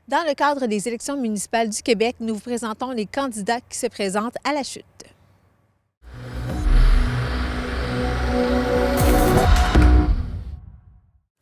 Dans le cadre des élections municipales du Québec, nous vous présentons les candidats qui se présentent à la chute.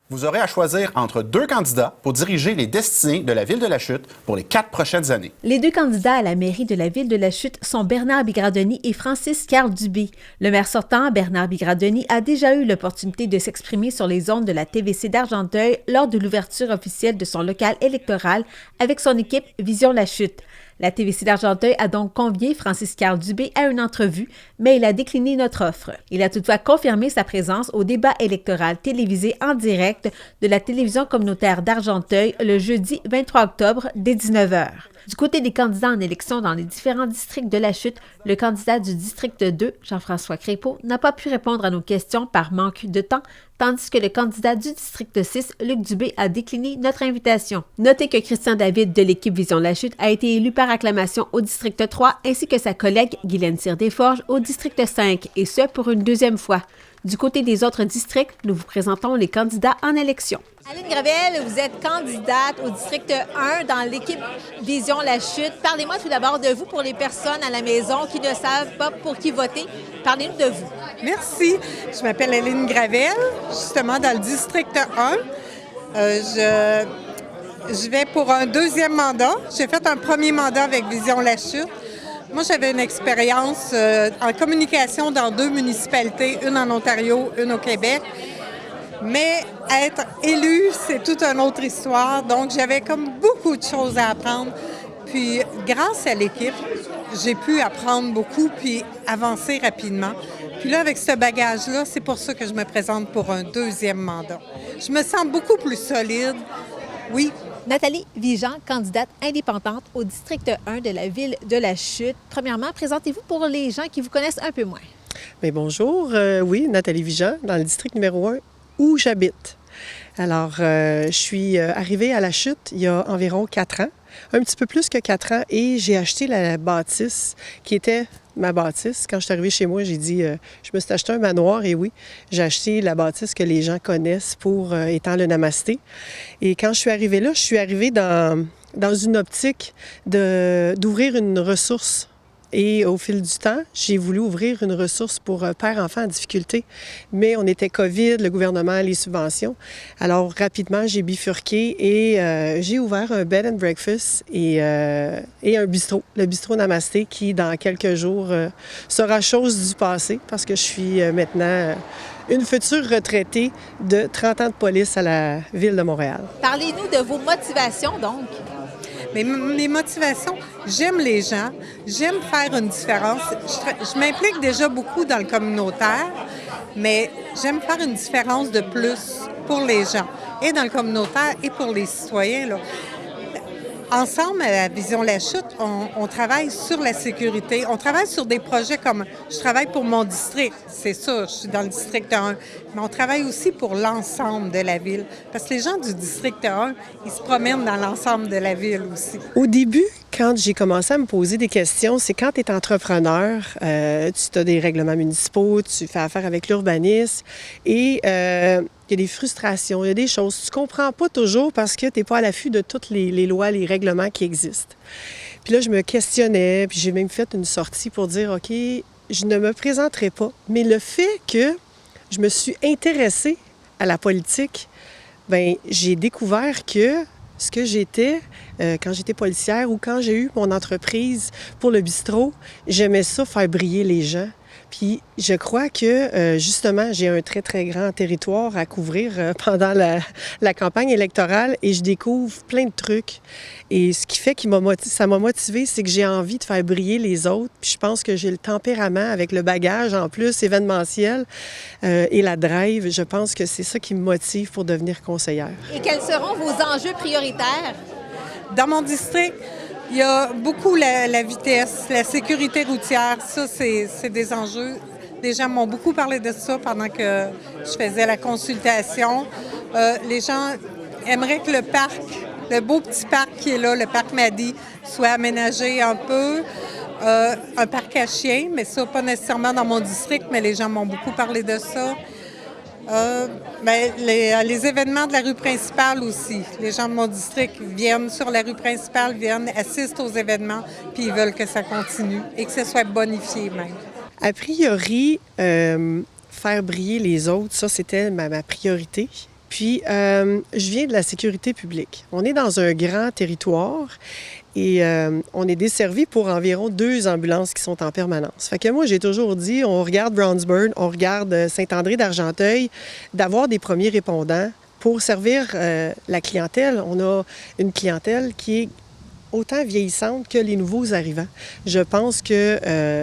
Vous aurez à choisir entre deux candidats pour diriger les destinées de la Ville de la Chute pour les 4 prochaines années. Les deux candidats à la mairie de la Ville de la Chute sont Bernard Bigradoni et Francis Carl Dubé. Le maire sortant, Bernard Bigradoni, a déjà eu l'opportunité de s'exprimer sur les ondes de la TVC d'Argenteuil lors de l'ouverture officielle de son local électoral avec son équipe Vision la Chute. La TVC d'Argenteuil a donc convié Francis Carl Dubé à une entrevue, mais il a décliné notre offre. Il a toutefois confirmé sa présence au débat électoral télévisé en direct de la télévision communautaire d'Argenteuil le jeudi 23 octobre dès 19h. Du côté des candidats en élection dans les différents districts de la Chute, le candidat du district 2, Jean-François Crépeau, n'a pas pu répondre à nos questions par manque de temps, tandis que le candidat du district 6, Luc Dubé, a décliné notre invitation. Notez que Christian David de l'équipe Vision la Chute a été élu par acclamation au district 3 ainsi que sa collègue Guylaine Cyr-Desforges au district 5, et ce pour une deuxième fois. Du côté des autres districts, nous vous présentons les candidats en élection. Aline Gravel, vous êtes candidate au district 1 dans l'équipe Vision la Chute. Parlez-moi tout d'abord de vous pour les personnes à la maison qui ne savent pas pour qui voter. Parlez-nous de vous. Merci. Je m'appelle Aline Gravel, justement dans le district 1. Je vais pour un deuxième mandat. J'ai fait un premier mandat avec Vision la Chute. Moi, j'avais une expérience en communication dans 2 municipalités, une en Ontario, une au Québec. Mais être élu, c'est toute une autre histoire. Donc, j'avais comme beaucoup de choses à apprendre. Puis, grâce à l'équipe, j'ai pu apprendre beaucoup puis avancer rapidement. Puis là, avec ce bagage-là, c'est pour ça que je me présente pour un deuxième mandat. Je me sens beaucoup plus solide. Oui. Nathalie Vigeant, candidate indépendante au district 1 de la Ville de la Chute. Premièrement, présentez-vous pour les gens qui vous connaissent un peu moins. Bien, bonjour. Oui, Nathalie Vigeant, dans le district numéro 1 où j'habite. Alors, je suis arrivée à la Chute il y a environ 4 ans, un petit peu plus que 4 ans, et j'ai acheté la bâtisse qui était ma bâtisse. Quand je suis arrivée chez moi, j'ai dit, je me suis acheté un manoir, et oui, j'ai acheté la bâtisse que les gens connaissent pour étant le Namasté. Et quand je suis arrivée là, je suis arrivée dans une optique d'ouvrir une ressource. Et au fil du temps, j'ai voulu ouvrir une ressource pour père-enfant en difficulté. Mais on était COVID, le gouvernement, les subventions. Alors, rapidement, j'ai bifurqué et j'ai ouvert un bed and breakfast et un bistrot, le bistrot Namasté, qui, dans quelques jours, sera chose du passé parce que je suis maintenant une future retraitée de 30 ans de police à la Ville de Montréal. Parlez-nous de vos motivations, donc. Mais mes motivations, j'aime les gens, j'aime faire une différence. Je m'implique déjà beaucoup dans le communautaire, mais j'aime faire une différence de plus pour les gens, et dans le communautaire et pour les citoyens, là. Ensemble, à la Vision la Chute, on travaille sur la sécurité. On travaille sur des projets comme... Je travaille pour mon district, c'est sûr, je suis dans le district 1. Mais on travaille aussi pour l'ensemble de la ville. Parce que les gens du district 1, ils se promènent dans l'ensemble de la ville aussi. Au début, quand j'ai commencé à me poser des questions, c'est quand tu es entrepreneur, tu as des règlements municipaux, tu fais affaire avec l'urbanisme et... il y a des frustrations, il y a des choses. Tu ne comprends pas toujours parce que tu n'es pas à l'affût de toutes les lois, les règlements qui existent. Puis là, je me questionnais, puis j'ai même fait une sortie pour dire, OK, je ne me présenterai pas. Mais le fait que je me suis intéressée à la politique, bien, j'ai découvert que ce que j'étais quand j'étais policière ou quand j'ai eu mon entreprise pour le bistrot, j'aimais ça, faire briller les gens. Puis je crois que, justement, j'ai un très, très grand territoire à couvrir pendant la campagne électorale et je découvre plein de trucs. Et ce qui fait que ça m'a motivée, c'est que j'ai envie de faire briller les autres. Puis je pense que j'ai le tempérament avec le bagage, en plus, événementiel et la drive. Je pense que c'est ça qui me motive pour devenir conseillère. Et quels seront vos enjeux prioritaires? Dans mon district, il y a beaucoup la vitesse, la sécurité routière. Ça, c'est des enjeux. Les gens m'ont beaucoup parlé de ça pendant que je faisais la consultation. Les gens aimeraient que le parc, le beau petit parc qui est là, le parc Madi, soit aménagé un peu. Un parc à chiens, mais ça, pas nécessairement dans mon district, mais les gens m'ont beaucoup parlé de ça. Les événements de la rue principale aussi. Les gens de mon district viennent sur la rue principale, viennent, assistent aux événements, puis ils veulent que ça continue et que ça soit bonifié même. A priori, faire briller les autres, ça, c'était ma priorité. Puis, je viens de la sécurité publique. On est dans un grand territoire et on est desservi pour environ 2 ambulances qui sont en permanence. Fait que moi, j'ai toujours dit, on regarde Brownsburg, on regarde Saint-André d'Argenteuil, d'avoir des premiers répondants pour servir la clientèle. On a une clientèle qui est autant vieillissante que les nouveaux arrivants. Je pense que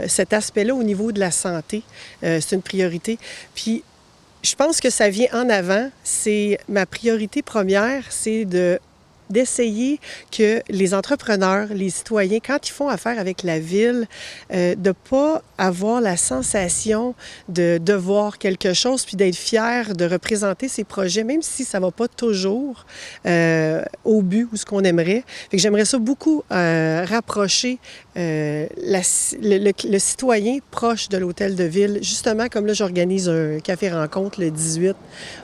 cet aspect-là, au niveau de la santé, c'est une priorité. Puis, je pense que ça vient en avant. C'est ma priorité première, c'est d'essayer que les entrepreneurs, les citoyens, quand ils font affaire avec la ville, de ne pas avoir la sensation de devoir quelque chose puis d'être fier de représenter ces projets, même si ça ne va pas toujours au but ou ce qu'on aimerait. Fait que j'aimerais ça beaucoup rapprocher le citoyen proche de l'hôtel de ville. Justement, comme là, j'organise un café-rencontre le 18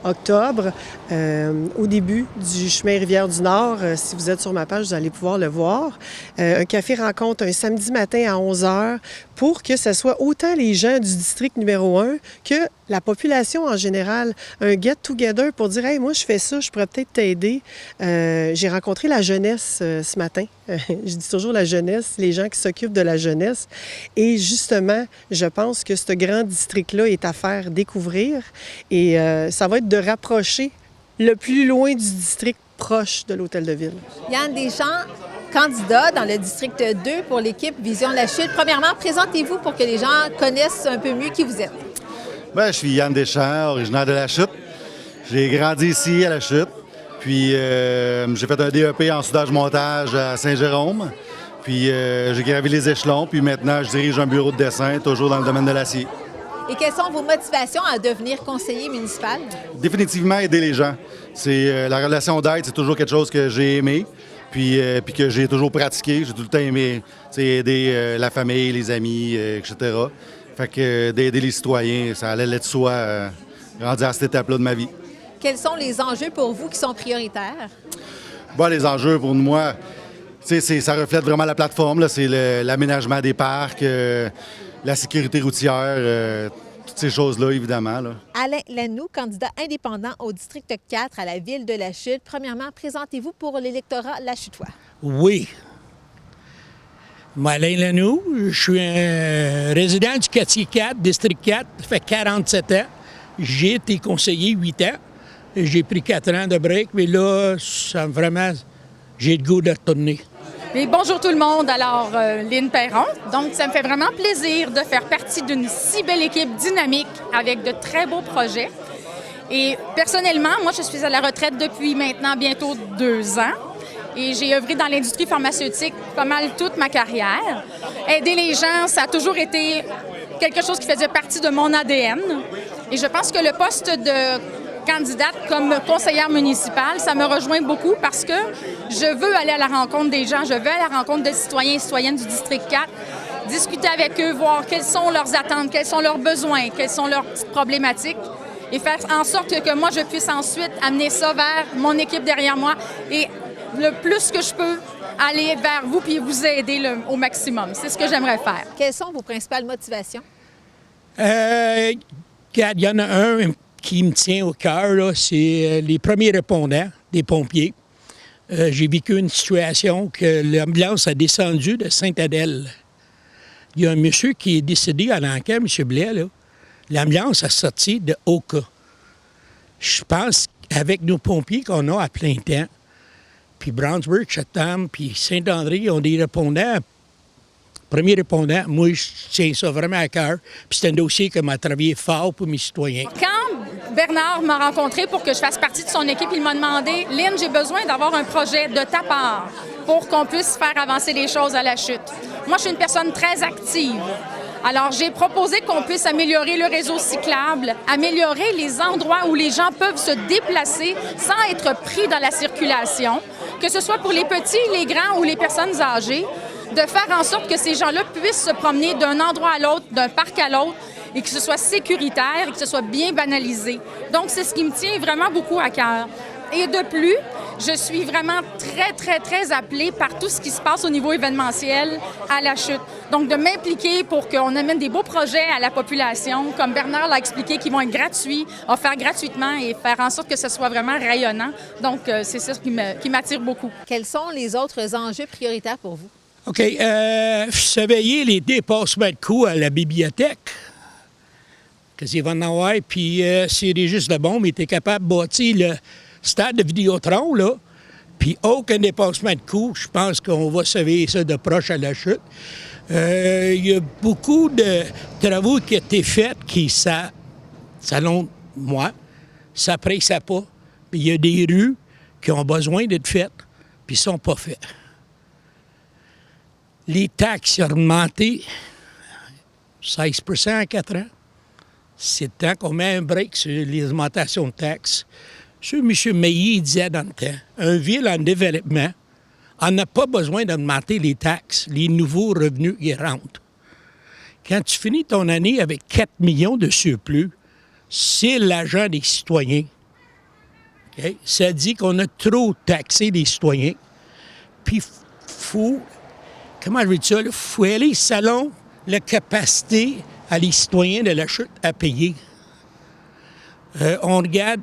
octobre au début du chemin Rivière-du-Nord. Si vous êtes sur ma page, vous allez pouvoir le voir. Un café-rencontre un samedi matin à 11h pour que ce soit autant les gens du district numéro 1 que la population en général. Un get-together pour dire « Hey, moi, je fais ça, je pourrais peut-être t'aider. » J'ai rencontré la jeunesse ce matin. Je dis toujours la jeunesse, les gens qui s'occupent de la jeunesse. Et justement, je pense que ce grand district-là est à faire découvrir. Et ça va être de rapprocher le plus loin du district proche de l'hôtel de ville. Yann Deschamps, candidat dans le district 2 pour l'équipe Vision La Chute. Premièrement, présentez-vous pour que les gens connaissent un peu mieux qui vous êtes. Bien, je suis Yann Deschamps, originaire de La Chute. J'ai grandi ici à La Chute. Puis j'ai fait un DEP en soudage-montage à Saint-Jérôme. Puis j'ai gravi les échelons. Puis maintenant, je dirige un bureau de dessin, toujours dans le domaine de l'acier. Et quelles sont vos motivations à devenir conseiller municipal? Définitivement, aider les gens. C'est la relation d'aide, c'est toujours quelque chose que j'ai aimé, puis que j'ai toujours pratiqué. J'ai tout le temps aimé aider la famille, les amis, etc. Fait que d'aider les citoyens, ça allait de soi rendu à cette étape-là de ma vie. Quels sont les enjeux pour vous qui sont prioritaires? Bon, les enjeux pour moi, ça reflète vraiment la plateforme. C'est l'aménagement des parcs, la sécurité routière, toutes ces choses-là, évidemment. Là. Alain Lanoux, candidat indépendant au district 4 à la ville de La Chute. Premièrement, présentez-vous pour l'électorat lachutois. Oui. Moi, Alain Lanoux, je suis un résident du quartier 4, district 4, ça fait 47 ans. J'ai été conseiller 8 ans. J'ai pris 4 ans de break, mais là, j'ai le goût de retourner. Et bonjour tout le monde, alors Lynne Perron. Donc, ça me fait vraiment plaisir de faire partie d'une si belle équipe dynamique avec de très beaux projets. Et personnellement, moi, je suis à la retraite depuis maintenant bientôt 2 ans. Et j'ai œuvré dans l'industrie pharmaceutique pas mal toute ma carrière. Aider les gens, ça a toujours été quelque chose qui faisait partie de mon ADN. Et je pense que le poste de candidate comme conseillère municipale, ça me rejoint beaucoup parce que je veux aller à la rencontre des gens, je veux à la rencontre des citoyens et citoyennes du district 4, discuter avec eux, voir quelles sont leurs attentes, quels sont leurs besoins, quelles sont leurs petites problématiques et faire en sorte que moi, je puisse ensuite amener ça vers mon équipe derrière moi et le plus que je peux aller vers vous puis vous aider au maximum. C'est ce que j'aimerais faire. Quelles sont vos principales motivations? Il y en a un qui me tient au cœur, là, c'est les premiers répondants, des pompiers. J'ai vécu une situation que l'ambulance a descendu de Sainte-Adèle. Il y a un monsieur qui est décédé à l'enquête, M. Blais, là. L'ambulance a sorti de Oka. Je pense qu'avec nos pompiers qu'on a à plein temps, puis Brownsburg, Chatham, puis Saint-André, ont des répondants. Premier répondant, moi, je tiens ça vraiment à cœur. Puis c'est un dossier que m'a travaillé fort pour mes citoyens. Quand Bernard m'a rencontré pour que je fasse partie de son équipe, il m'a demandé « Lynne, j'ai besoin d'avoir un projet de ta part pour qu'on puisse faire avancer les choses à La Chute. » Moi, je suis une personne très active. Alors, j'ai proposé qu'on puisse améliorer le réseau cyclable, améliorer les endroits où les gens peuvent se déplacer sans être pris dans la circulation, que ce soit pour les petits, les grands ou les personnes âgées, de faire en sorte que ces gens-là puissent se promener d'un endroit à l'autre, d'un parc à l'autre et que ce soit sécuritaire et que ce soit bien banalisé. Donc, c'est ce qui me tient vraiment beaucoup à cœur. Et de plus, je suis vraiment très, très, très appelée par tout ce qui se passe au niveau événementiel à la chute. Donc, de m'impliquer pour qu'on amène des beaux projets à la population, comme Bernard l'a expliqué, qui vont être gratuits, offerts gratuitement et faire en sorte que ce soit vraiment rayonnant. Donc, c'est ça qui m'attire beaucoup. Quels sont les autres enjeux prioritaires pour vous? OK. Surveiller les dépassements de coûts à la bibliothèque. Qu'est-ce qu'il va en avoir? Puis, si Régis Lebon était capable de bâtir le stade de Vidéotron, là, puis aucun dépassement de coûts, je pense qu'on va surveiller ça de proche à la chute. Il y a beaucoup de travaux qui ont été faits qui, selon moi, ça presse pas. Puis il y a des rues qui ont besoin d'être faites, puis ne sont pas faites. Les taxes ont augmenté 16 en 4 ans. C'est temps qu'on met un break sur les augmentations de taxes. Ce que M. Meilly disait dans le temps, une ville en développement, on n'a pas besoin d'augmenter les taxes, les nouveaux revenus y rentrent. Quand tu finis ton année avec 4 millions de surplus, c'est l'argent des citoyens. Okay? Ça dit qu'on a trop taxé les citoyens. Puis, comment je vais dire ça? Il faut aller selon la capacité à les citoyens de la chute à payer. On regarde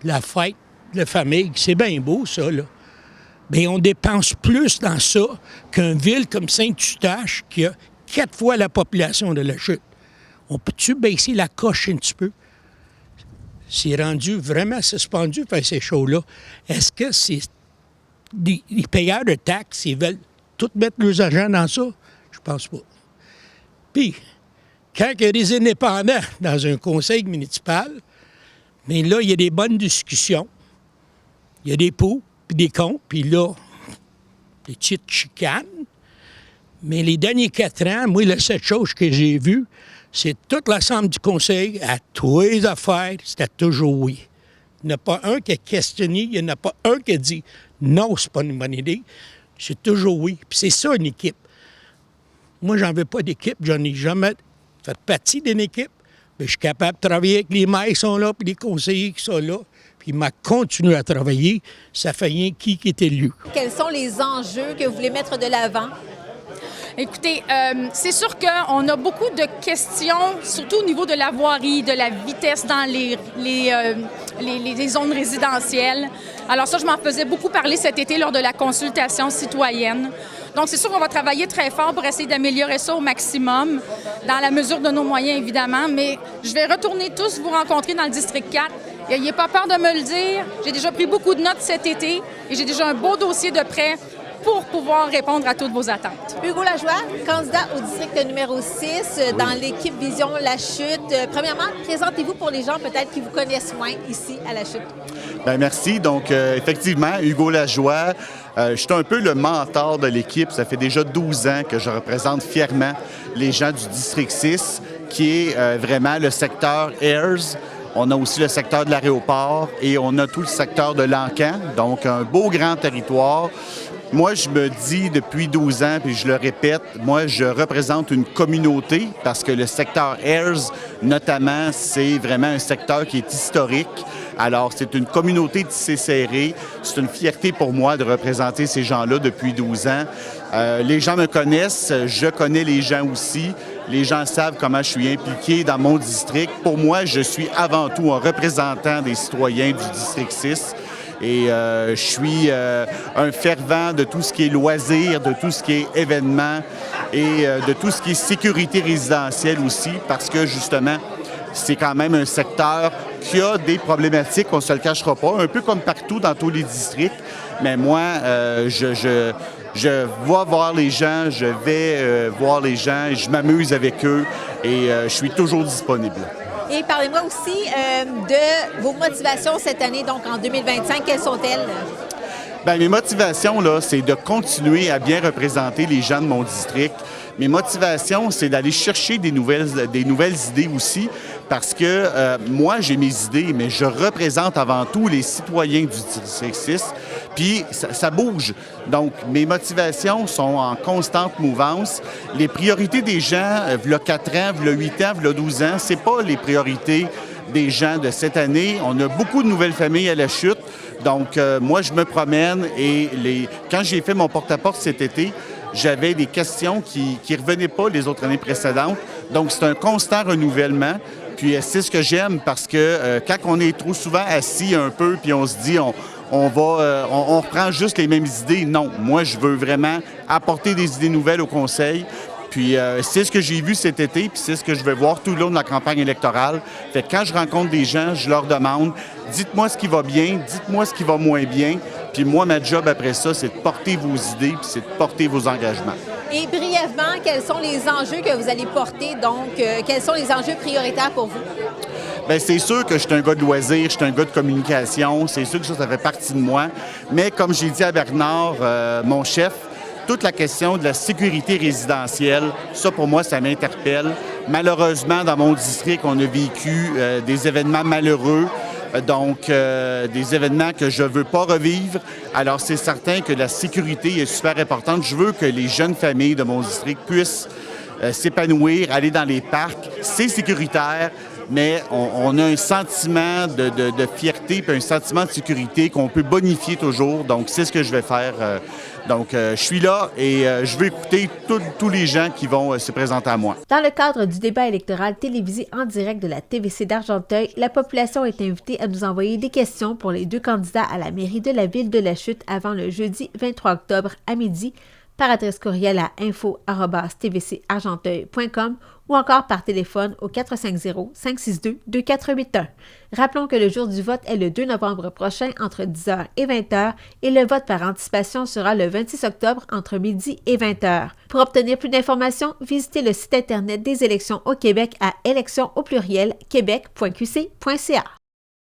la fête de famille, c'est bien beau, ça, là. Mais on dépense plus dans ça qu'une ville comme Saint-Eustache qui a 4 fois la population de la chute. On peut-tu baisser la coche un petit peu? C'est rendu vraiment suspendu faire ces shows-là. Est-ce que c'est les payeurs de taxes, ils veulent tout mettre leurs agents dans ça? Je pense pas. Puis, quand il y a des indépendants dans un conseil municipal, mais là, il y a des bonnes discussions. Il y a des pour puis des contre, puis là, des petites chicanes. Mais les derniers 4 ans, moi, la seule chose que j'ai vue, c'est toute l'ensemble du conseil, à tous les affaires, c'était toujours oui. Il n'y en a pas un qui a questionné, il n'y en a pas un qui a dit non, c'est pas une bonne idée. C'est toujours oui. Puis c'est ça, une équipe. Moi, j'en veux pas d'équipe, j'en ai jamais fait partie d'une équipe. Mais je suis capable de travailler avec les maires qui sont là, puis les conseillers qui sont là. Puis il m'a continué à travailler. Ça fait rien qui est élu. Quels sont les enjeux que vous voulez mettre de l'avant? Écoutez, c'est sûr qu'on a beaucoup de questions, surtout au niveau de la voirie, de la vitesse dans les zones résidentielles. Alors ça, je m'en faisais beaucoup parler cet été lors de la consultation citoyenne. Donc, c'est sûr qu'on va travailler très fort pour essayer d'améliorer ça au maximum, dans la mesure de nos moyens, évidemment. Mais je vais retourner tous vous rencontrer dans le District 4. N'ayez pas peur de me le dire. J'ai déjà pris beaucoup de notes cet été et j'ai déjà un beau dossier de prêt pour pouvoir répondre à toutes vos attentes. Hugo Lajoie, candidat au district numéro 6 dans l'équipe Vision La Chute. Premièrement, présentez-vous pour les gens peut-être qui vous connaissent moins ici à La Chute. Bien, merci. Donc, effectivement, Hugo Lajoie, je suis un peu le mentor de l'équipe. Ça fait déjà 12 ans que je représente fièrement les gens du district 6, qui est vraiment le secteur Ayers. On a aussi le secteur de l'aéroport et on a tout le secteur de l'Encan. Donc, un beau grand territoire. Moi, je me dis depuis 12 ans, puis je le répète, moi, je représente une communauté parce que le secteur Ayers, notamment, c'est vraiment un secteur qui est historique. Alors, c'est une communauté tissée serrée. C'est une fierté pour moi de représenter ces gens-là depuis 12 ans. Les gens me connaissent, je connais les gens aussi. Les gens savent comment je suis impliqué dans mon district. Pour moi, je suis avant tout un représentant des citoyens du district 6. Et je suis un fervent de tout ce qui est loisirs, de tout ce qui est événements et de tout ce qui est sécurité résidentielle aussi, parce que justement, c'est quand même un secteur qui a des problématiques, on ne se le cachera pas, un peu comme partout dans tous les districts. Mais moi, je vais voir les gens, je vais voir les gens, je m'amuse avec eux et je suis toujours disponible. Et parlez-moi aussi de vos motivations cette année, donc en 2025. Quelles sont-elles? Bien, mes motivations, là, c'est de continuer à bien représenter les gens de mon district. Mes motivations, c'est d'aller chercher des nouvelles idées aussi, parce que moi, j'ai mes idées, mais je représente avant tout les citoyens du District 6. Puis ça bouge. Donc, mes motivations sont en constante mouvance. Les priorités des gens, v'là 4 ans, v'là 8 ans, v'là 12 ans, c'est pas les priorités des gens de cette année. On a beaucoup de nouvelles familles à la chute. Donc, moi, je me promène et quand j'ai fait mon porte-à-porte cet été, j'avais des questions qui ne revenaient pas les autres années précédentes. Donc, c'est un constant renouvellement. Puis, c'est ce que j'aime parce que quand on est trop souvent assis un peu puis on se dit on reprend juste les mêmes idées, non. Moi, je veux vraiment apporter des idées nouvelles au conseil. Puis c'est ce que j'ai vu cet été, puis c'est ce que je vais voir tout le long de la campagne électorale. Fait que quand je rencontre des gens, je leur demande « Dites-moi ce qui va bien, dites-moi ce qui va moins bien. » Puis moi, ma job après ça, c'est de porter vos idées, puis c'est de porter vos engagements. Et brièvement, quels sont les enjeux que vous allez porter? Donc, quels sont les enjeux prioritaires pour vous? Bien, c'est sûr que je suis un gars de loisirs, je suis un gars de communication. C'est sûr que ça fait partie de moi. Mais comme j'ai dit à Bernard, mon chef, toute la question de la sécurité résidentielle, ça, pour moi, ça m'interpelle. Malheureusement, dans mon district, on a vécu des événements malheureux, donc des événements que je ne veux pas revivre. Alors, c'est certain que la sécurité est super importante. Je veux que les jeunes familles de mon district puissent s'épanouir, aller dans les parcs. C'est sécuritaire, mais on a un sentiment de fierté puis un sentiment de sécurité qu'on peut bonifier toujours. Donc, c'est ce que je vais faire. Donc, je suis là et je veux écouter tous les gens qui vont se présenter à moi. Dans le cadre du débat électoral télévisé en direct de la TVC d'Argenteuil, la population est invitée à nous envoyer des questions pour les 2 candidats à la mairie de la ville de La Chute avant le jeudi 23 octobre à midi par adresse courriel à info@tvcargenteuil.com ou encore par téléphone au 450-562-2481. Rappelons que le jour du vote est le 2 novembre prochain entre 10h et 20h et le vote par anticipation sera le 26 octobre entre midi et 20h. Pour obtenir plus d'informations, visitez le site Internet des élections au Québec à élections au pluriel québec.qc.ca.